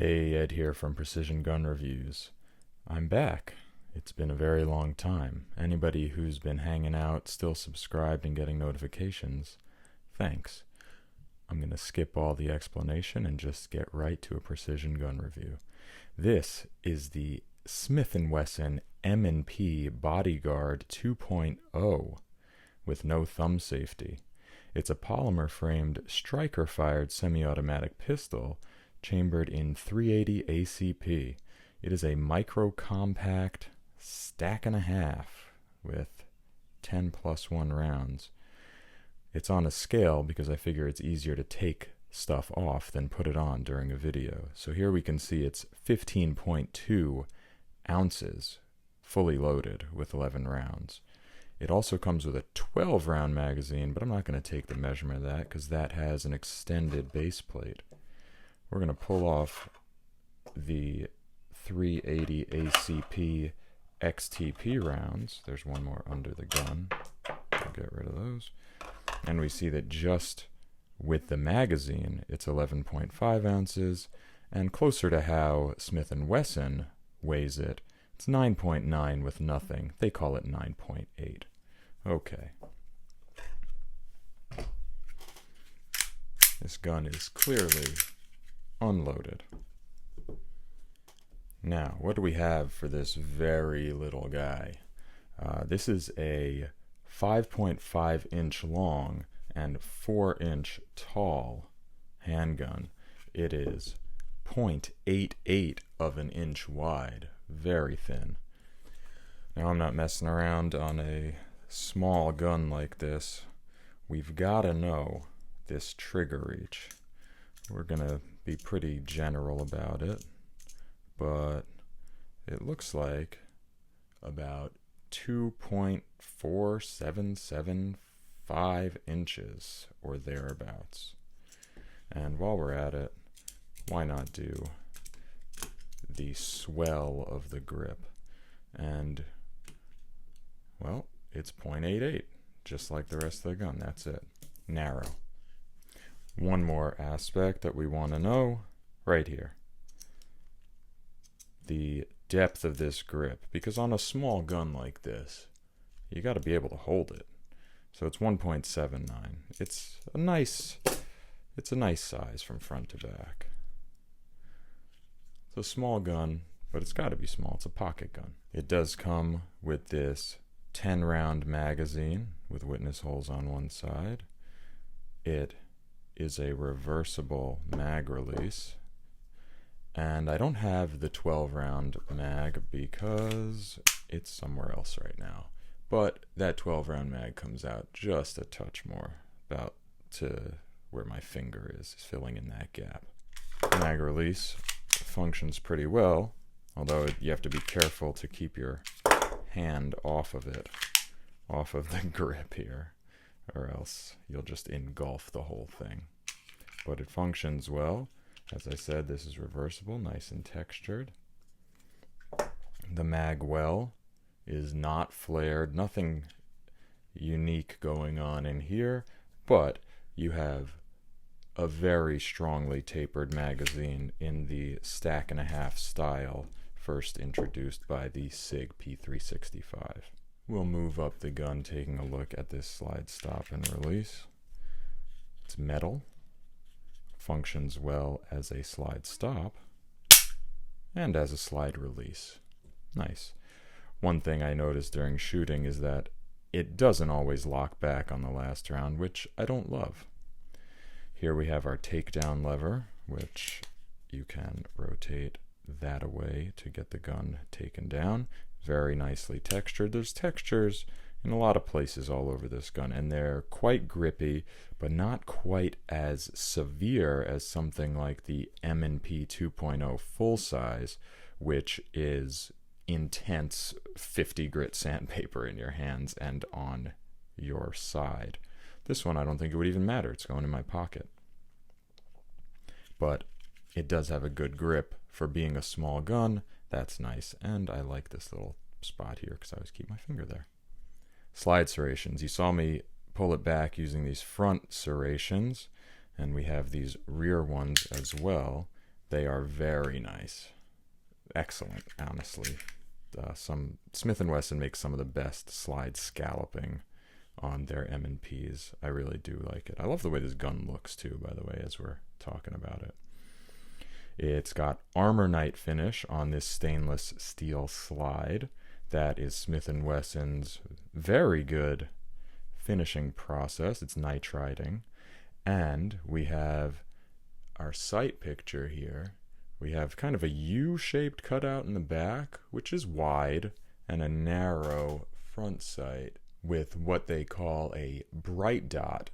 Hey, Ed here from Precision Gun Reviews. I'm back. It's been a very long time. Anybody who's been hanging out, still subscribed and getting notifications, thanks. I'm going to skip all the explanation and just get right to a precision gun review. This is the Smith & Wesson M&P Bodyguard 2.0 with no thumb safety. It's a polymer-framed, striker-fired semi-automatic pistol chambered in 380 ACP. It is a micro-compact stack and a half with 10+1 rounds. It's on a scale because I figure it's easier to take stuff off than put it on during a video. So here we can see it's 15.2 ounces fully loaded with 11 rounds. It also comes with a 12-round magazine, but I'm not going to take the measurement of that because that has an extended base plate. We're going to pull off the 380 ACP XTP rounds. There's one more under the gun. I'll get rid of those. And we see that just with the magazine, it's 11.5 ounces. And closer to how Smith & Wesson weighs it, it's 9.9 with nothing. They call it 9.8. Okay. This gun is clearly unloaded. Now, what do we have for this very little guy? This is a 5.5 inch long and 4 inch tall handgun. It is 0.88 of an inch wide, very thin. Now, I'm not messing around on a small gun like this. We've got to know this trigger reach. We're gonna be pretty general about it, but it looks like about 2.4775 inches or thereabouts. And while we're at it, why not do the swell of the grip? And, well, it's 0.88, just like the rest of the gun. That's it. Narrow. One more aspect that we want to know right here. The depth of this grip, because on a small gun like this, you got to be able to hold it. So it's 1.79. It's a nice size from front to back. It's a small gun, but it's got to be small. It's a pocket gun. It does come with this 10-round magazine with witness holes on one side. It is a reversible mag release, and I don't have the 12-round mag because it's somewhere else right now, but that 12-round mag comes out just a touch more, about to where my finger is filling in that gap. Mag release functions pretty well, although you have to be careful to keep your hand off of it, off of the grip here, or else you'll just engulf the whole thing. But it functions well. As I said, this is reversible, nice and textured. The mag well is not flared, nothing unique going on in here, but you have a very strongly tapered magazine in the stack and a half style first introduced by the SIG P365. We'll move up the gun taking a look at this slide stop and release. It's metal, functions well as a slide stop and as a slide release. Nice. One thing I noticed during shooting is that it doesn't always lock back on the last round, which I don't love. Here we have our takedown lever, which you can rotate that away to get the gun taken down. Very nicely textured. There's textures in a lot of places all over this gun, and they're quite grippy, but not quite as severe as something like the M&P 2.0 full size, which is intense 50 grit sandpaper in your hands and on your side. This one, I don't think it would even matter. It's going in my pocket. But it does have a good grip for being a small gun. That's nice, and I like this little spot here because I always keep my finger there. Slide serrations. You saw me pull it back using these front serrations, and we have these rear ones as well. They are very nice. Excellent, honestly. Some Smith & Wesson makes some of the best slide scalloping on their M&Ps. I really do like it. I love the way this gun looks too, by the way, as we're talking about it. It's got Armor Night finish on this stainless steel slide. That is Smith & Wesson's very good finishing process. It's nitriding. And we have our sight picture here. We have kind of a U-shaped cutout in the back, which is wide, and a narrow front sight with what they call a bright dot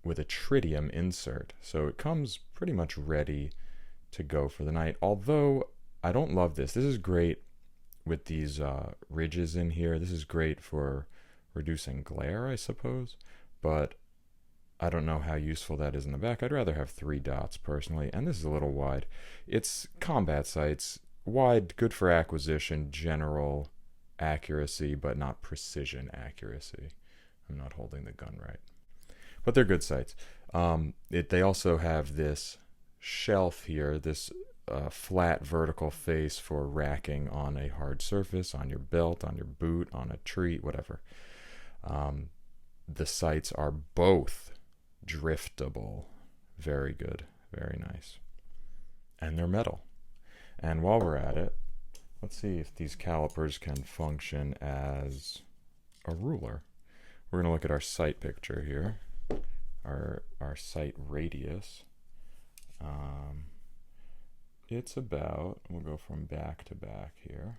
with a tritium insert. So it comes pretty much ready to go for the night. Although I don't love this. This is great with these ridges in here. This is great for reducing glare, I suppose. But I don't know how useful that is in the back. I'd rather have 3 dots personally, and this is a little wide. It's combat sights, wide, good for acquisition, general accuracy, but not precision accuracy. I'm not holding the gun right. But they're good sights. They also have this shelf here, this flat vertical face for racking on a hard surface, on your belt, on your boot, on a tree, whatever. The sights are both driftable. Very good. Very nice. And they're metal. And while we're at it, let's see if these calipers can function as a ruler. We're going to look at our sight picture here. Our sight radius. It's about, we'll go from back to back here,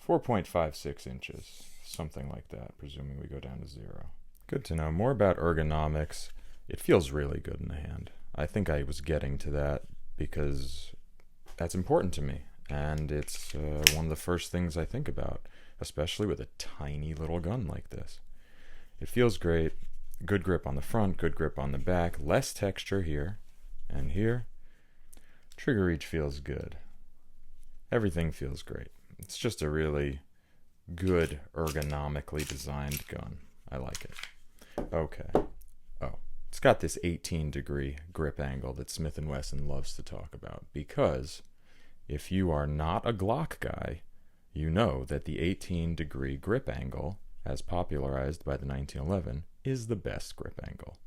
4.56 inches, something like that, presuming we go down to 0. Good to know. More about ergonomics. It feels really good in the hand. I think I was getting to that because that's important to me, and it's one of the first things I think about, especially with a tiny little gun like this. It feels great. Good grip on the front, good grip on the back, less texture here and here. Trigger reach feels good. Everything feels great. It's just a really good ergonomically designed gun. I like it. Okay. Oh, it's got this 18-degree grip angle that Smith & Wesson loves to talk about, because if you are not a Glock guy, you know that the 18-degree grip angle, as popularized by the 1911, is the best grip angle.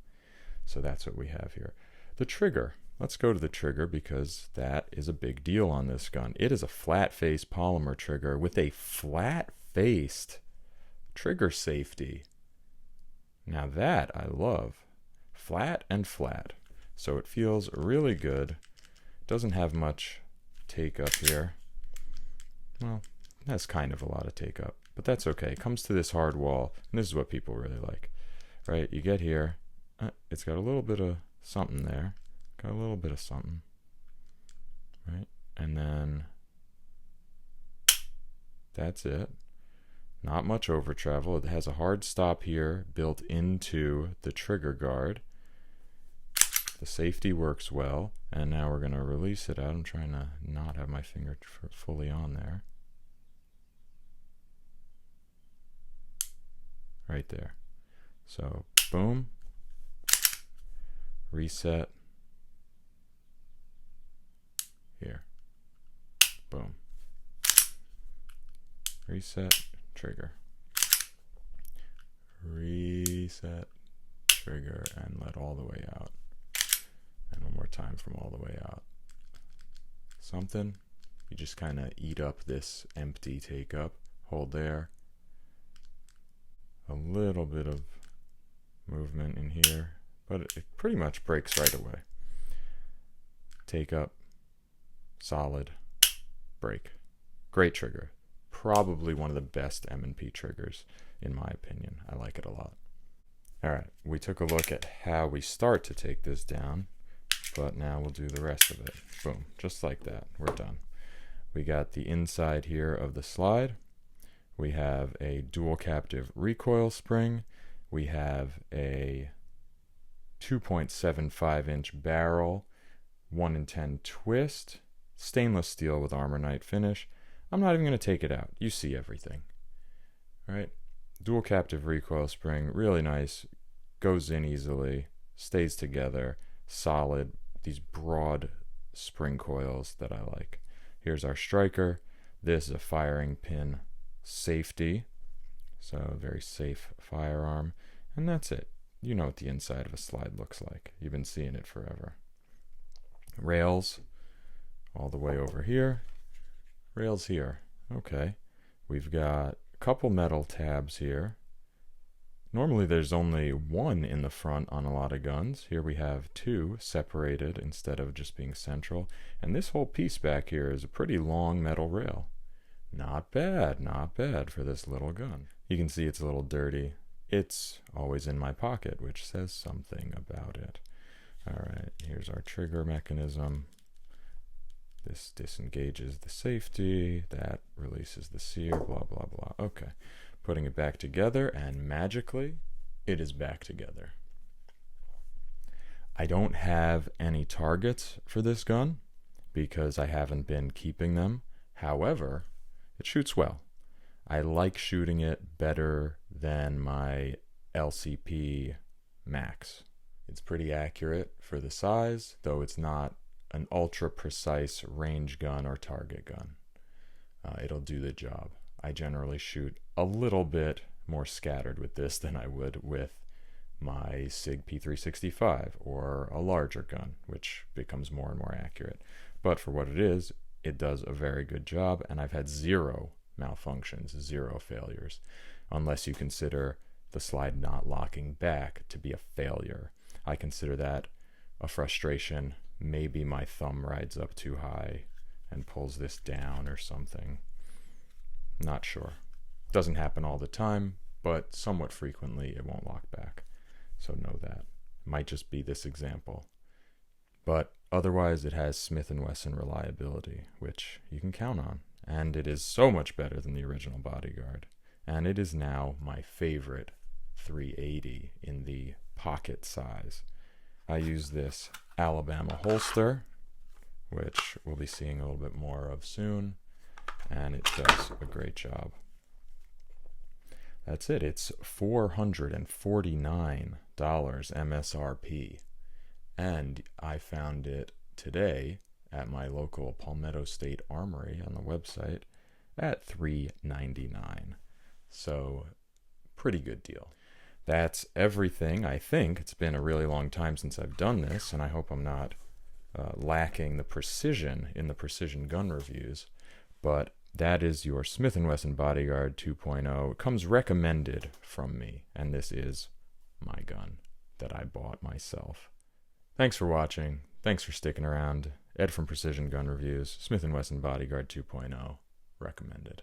So that's what we have here. The trigger. Let's go to the trigger because that is a big deal on this gun. It is a flat-face polymer trigger with a flat-faced trigger safety. Now that I love. Flat and flat. So it feels really good. Doesn't have much take up here. Well, it has kind of a lot of take up, but that's okay. It comes to this hard wall, and this is what people really like. Right, you get here, it's got a little bit of something there, got a little bit of something, right, and then that's it. Not much over travel. It has a hard stop here built into the trigger guard. The safety works well, and now we're going to release it out. I'm trying to not have my finger fully on there. Right there. So, boom, reset, here, boom, reset, trigger, reset, trigger, and let all the way out. And one more time from all the way out. Something, you just kind of eat up this empty take up, hold there, a little bit of movement in here, but it pretty much breaks right away. Take up, solid, break. Great trigger. Probably one of the best M&P triggers in my opinion. I like it a lot. Alright, we took a look at how we start to take this down, but now we'll do the rest of it. Boom, just like that, we're done. We got the inside here of the slide. We have a dual captive recoil spring. We have a 2.75 inch barrel, 1 in 10 twist, stainless steel with Armor Night finish. I'm not even going to take it out. You see everything. All right. Dual captive recoil spring, really nice. Goes in easily, stays together, solid. these broad spring coils that I like. Here's our striker. This is a firing pin safety, so a very safe firearm, and that's it. You know what the inside of a slide looks like. You've been seeing it forever. Rails all the way over here. Rails here. Okay. We've got a couple metal tabs here. Normally there's only one in the front on a lot of guns. Here we have two separated instead of just being central. And this whole piece back here is a pretty long metal rail. Not bad, not bad for this little gun. You can see it's a little dirty. It's always in my pocket, which says something about it. Alright, here's our trigger mechanism. This disengages the safety, that releases the sear, blah, blah, blah. Okay, putting it back together, and magically, it is back together. I don't have any targets for this gun because I haven't been keeping them. However, it shoots well. I like shooting it better than my LCP Max. It's pretty accurate for the size, though it's not an ultra precise range gun or target gun. It'll do the job. I generally shoot a little bit more scattered with this than I would with my SIG P365 or a larger gun, which becomes more and more accurate. But for what it is, it does a very good job, and I've had zero malfunctions, zero failures, unless you consider the slide not locking back to be a failure. I consider that a frustration. Maybe my thumb rides up too high and pulls this down or something. Not sure. Doesn't happen all the time, but somewhat frequently it won't lock back. So know that. Might just be this example. But otherwise it has Smith & Wesson reliability, which you can count on. And it is so much better than the original Bodyguard. And it is now my favorite 380 in the pocket size. I use this Alabama holster, which we'll be seeing a little bit more of soon, and it does a great job. That's it. It's $449 MSRP, and I found it today at my local Palmetto State Armory on the website at $399. So, pretty good deal. That's everything, I think. It's been a really long time since I've done this, and I hope I'm not lacking the precision in the precision gun reviews. But that is your Smith & Wesson Bodyguard 2.0. It comes recommended from me, and this is my gun that I bought myself. Thanks for watching. Thanks for sticking around. Ed from Precision Gun Reviews, Smith & Wesson Bodyguard 2.0, recommended.